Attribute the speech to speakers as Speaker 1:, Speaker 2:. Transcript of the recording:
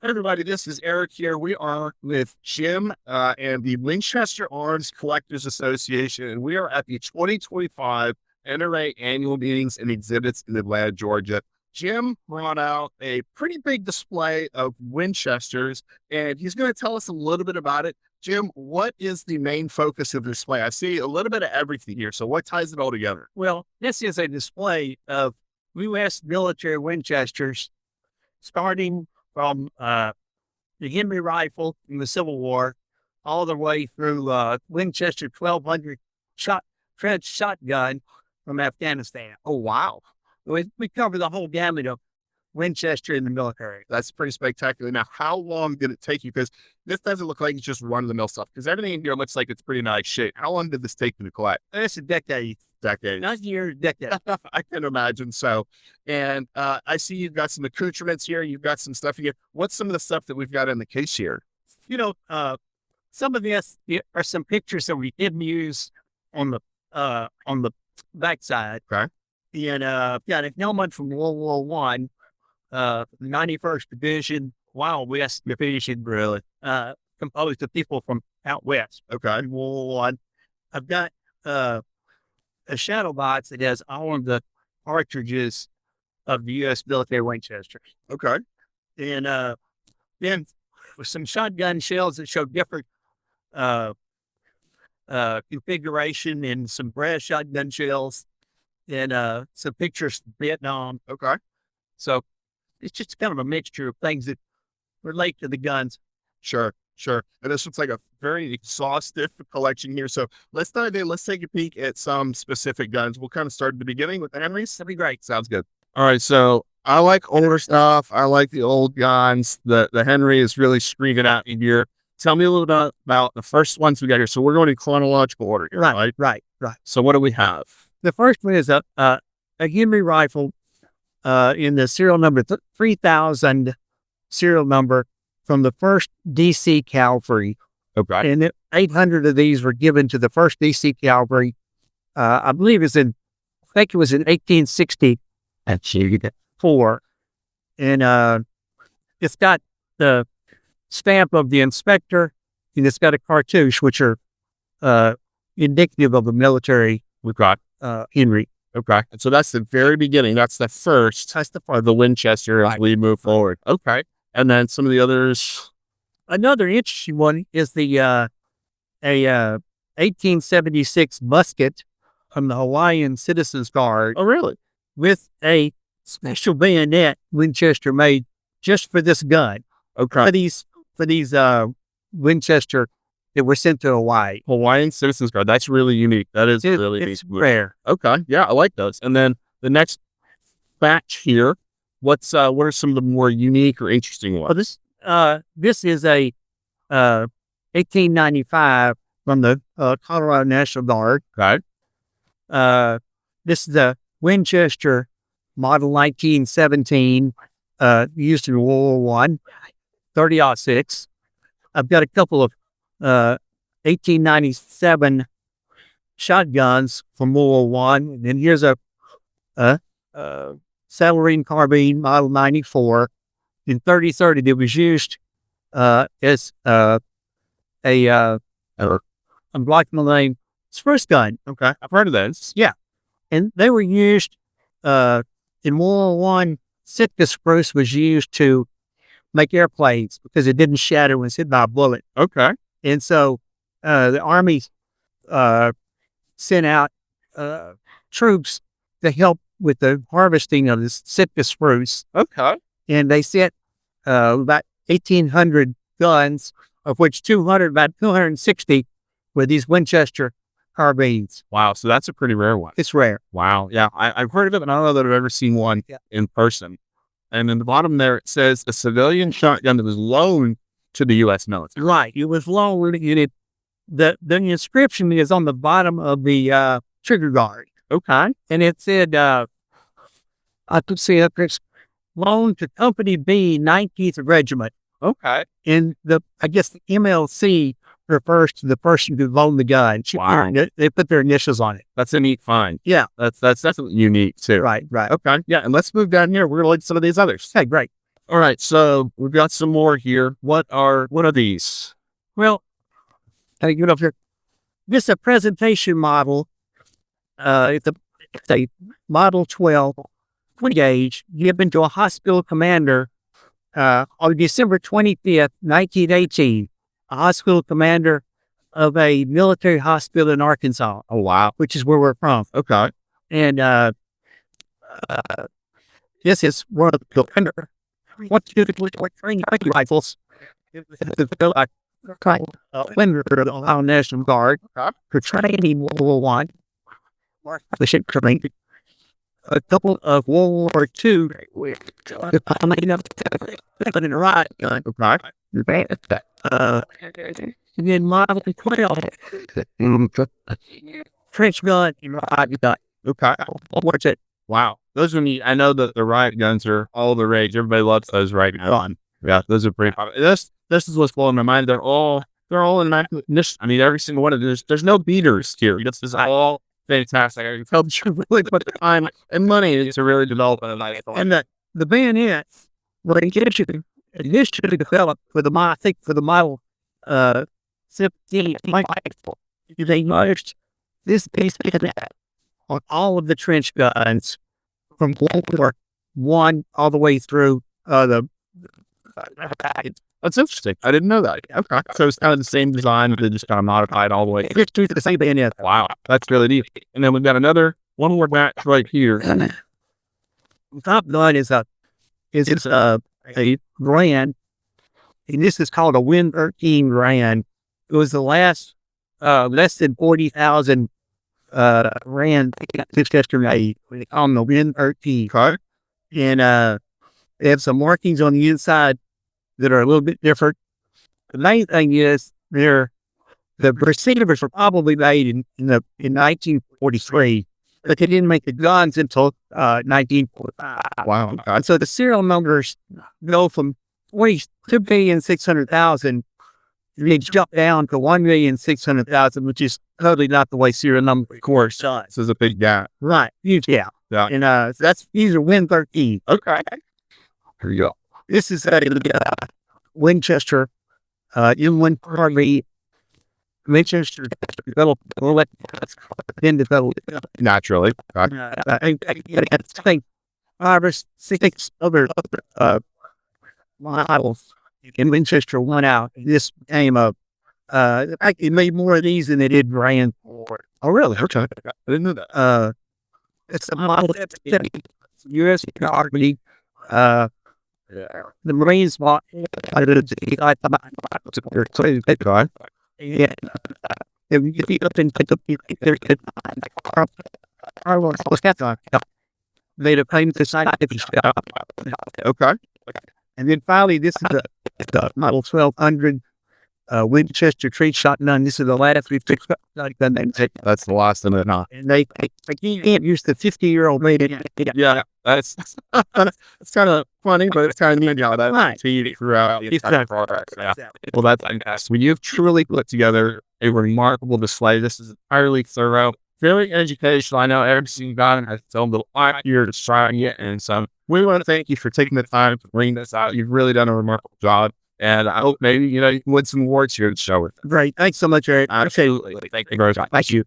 Speaker 1: Everybody, this is Eric here. We are with Jim and the Winchester Arms Collectors Association, and we are at the 2025 NRA Annual Meetings and Exhibits in Atlanta, Georgia. Jim brought out a pretty big display of Winchesters, and he's going to tell us a little bit about it. Jim, what is the main focus of the display? I see a little bit of everything here, so what ties it all together?
Speaker 2: Well, this is a display of U.S. military Winchesters, starting from the Henry rifle in the Civil War, all the way through Winchester 1200 French shotgun from Afghanistan.
Speaker 1: Oh, wow.
Speaker 2: We cover the whole gamut of Winchester in the military.
Speaker 1: That's pretty spectacular. Now, how long did it take you? Because this doesn't look like it's just run-of-the-mill stuff, because everything in here looks like it's pretty nice shape. How long did this take you to collect?
Speaker 2: It's a decade. Not years, decade.
Speaker 1: I can imagine so. And I see you've got some accoutrements here. You've got some stuff here. What's some of the stuff that we've got in the case here?
Speaker 2: You know, some of this are some pictures that we didn't use on the backside.
Speaker 1: Okay.
Speaker 2: And got a helmet from World War I, the 91st Division, Wild West Division, really, composed of people from out west.
Speaker 1: Okay.
Speaker 2: World War I. I've got a shadow box that has all of the cartridges of the U.S. military Winchesters.
Speaker 1: Okay.
Speaker 2: And then with some shotgun shells that show different configuration, and some brass shotgun shells, and some pictures from Vietnam.
Speaker 1: Okay.
Speaker 2: So it's just kind of a mixture of things that relate to the guns.
Speaker 1: Sure. And this looks like a very exhaustive collection here. So let's dive in. Let's take a peek at some specific guns. We'll kind of start at the beginning with the Henrys.
Speaker 2: That'd be great.
Speaker 1: Sounds good. All right. So I like older stuff. I like the old guns. The Henry is really screaming at me here. Tell me a little bit about the first ones we got here. So we're going in chronological order here, right?
Speaker 2: Right.
Speaker 1: So what do we have?
Speaker 2: The first one is a Henry rifle in the serial number 3000 serial number from the 1st DC Cavalry.
Speaker 1: Okay.
Speaker 2: And 800 of these were given to the 1st DC Cavalry. I think it was in 1864. And it's got the stamp of the inspector, and it's got a cartouche, which are indicative of a military.
Speaker 1: We've got
Speaker 2: Henry.
Speaker 1: Okay. And so that's the very beginning. That's the first. That's the part of the Winchester as we move forward. Okay. And then some of the others.
Speaker 2: Another interesting one is the 1876 musket from the Hawaiian Citizens Guard.
Speaker 1: Oh, really?
Speaker 2: With a special bayonet Winchester made just for this gun.
Speaker 1: Okay.
Speaker 2: For these Winchester that were sent to Hawaii.
Speaker 1: Hawaiian Citizens Guard. That's really unique. That is really
Speaker 2: it's rare.
Speaker 1: Okay. Yeah, I like those. And then the next batch here. What are some of the more unique or interesting ones?
Speaker 2: Well, this is a 1895 from the Colorado National Guard.
Speaker 1: Okay.
Speaker 2: This is a Winchester model 1917, used in World War I, 30-06. I've got a couple of 1897 shotguns from World War I, and then here's a Salarine carbine model 94 in 30-30 that was used as I'm blocking the name, spruce gun.
Speaker 1: Okay. I've heard of those.
Speaker 2: Yeah. And they were used in World War I. Sitka spruce was used to make airplanes because it didn't shatter when it's hit by a bullet.
Speaker 1: Okay.
Speaker 2: And so the Army sent out troops to help with the harvesting of this Sitka spruce.
Speaker 1: Okay.
Speaker 2: And they sent about 1,800 guns, of which about 260 were these Winchester carbines.
Speaker 1: Wow. So that's a pretty rare one.
Speaker 2: It's rare.
Speaker 1: Wow. Yeah. I've heard of it, but I don't know that I've ever seen one in person. And in the bottom there, it says a civilian shotgun that was loaned to the U.S. military.
Speaker 2: Right. It was loaned. The inscription is on the bottom of the trigger guard.
Speaker 1: Okay.
Speaker 2: And it said, I could see it, it's loaned to Company B, 19th Regiment.
Speaker 1: Okay.
Speaker 2: And I guess the MLC refers to the person who loaned the gun.
Speaker 1: Wow.
Speaker 2: They put their initials on it.
Speaker 1: That's a neat find.
Speaker 2: Yeah.
Speaker 1: That's definitely unique too.
Speaker 2: Right.
Speaker 1: Okay. Yeah. And let's move down here. We're going to look at some of these others.
Speaker 2: Okay, great.
Speaker 1: All right, so we've got some more here. What are these?
Speaker 2: Well, you know, this is a presentation model. It's a Model 12 20 gauge given to a hospital commander on December 25th, 1918. A hospital commander of a military hospital in Arkansas.
Speaker 1: Oh, wow.
Speaker 2: Which is where we're from.
Speaker 1: Okay.
Speaker 2: And this is one of the commander. What you do with training rifles? Commander of the Ohio National Guard for training World War I. The ship training. A couple of World War II. In a riot gun. And then Model 12. Trench gun and riot gun.
Speaker 1: Okay.
Speaker 2: What's it?
Speaker 1: Wow. Those are neat. I know that the riot guns are all the rage. Everybody loves those right now. Yeah, those are pretty popular. This is what's blowing my mind. They're all in my, I mean, every single one of them. There's no beaters here. This is all fantastic. I can tell that you really put the time and money to really develop it.
Speaker 2: And the bayonet, well, initially developed for the Model 17 rifle. They merged this base bayonet on all of the trench guns from World War I all the way through the.
Speaker 1: That's interesting. I didn't know that. Okay. So it's kind of the same design, but just kind of modified all the way.
Speaker 2: It's to the same bayonet.
Speaker 1: Wow. That's really neat. And then we've got one more match right here.
Speaker 2: The top gun is a brand, and this is called a Win 13 brand. It was the last less than 40,000 rand Winchester made on the Win 13.
Speaker 1: Okay.
Speaker 2: And they have some markings on the inside that are a little bit different. The main thing is the receivers were probably made in 1943, but they didn't make the guns until 1945.
Speaker 1: Wow.
Speaker 2: And so the serial numbers go from 2,600,000. They jump down to 1,600,000, which is totally not the way serial number, of course.
Speaker 1: This is a big gap.
Speaker 2: Right. Huge gap.
Speaker 1: Yeah.
Speaker 2: And these are Win 13.
Speaker 1: Okay. Here you go.
Speaker 2: This is a Winchester, M1 Winchester developed
Speaker 1: naturally.
Speaker 2: I think 5 or 6 other models in Winchester went out. This became it made more of these than they did brand for.
Speaker 1: Oh, really? Okay. I didn't know that.
Speaker 2: It's a model that's U.S. Army. The Marines bought made a claim to sign.
Speaker 1: Okay.
Speaker 2: And then finally, this is the Model 1200 Winchester tree shotgun. This is the last we've fixed shotgun.
Speaker 1: That's the last of it.
Speaker 2: And they can't use the 50-year-old lady.
Speaker 1: Yeah, that's it's kind of funny, but it's kind of neat how that's throughout the entire product. Yeah. Well, that's fantastic. Well, you've truly put together a remarkable display. This is entirely thorough, very educational. I know every single guy has its own little eye here to try it, and so we want to thank you for taking the time to bring this out. You've really done a remarkable job. And I hope maybe, you can win some awards here to show it.
Speaker 2: Great. Thanks so much, Eric.
Speaker 1: Absolutely. Thank you very much.
Speaker 2: Thank you.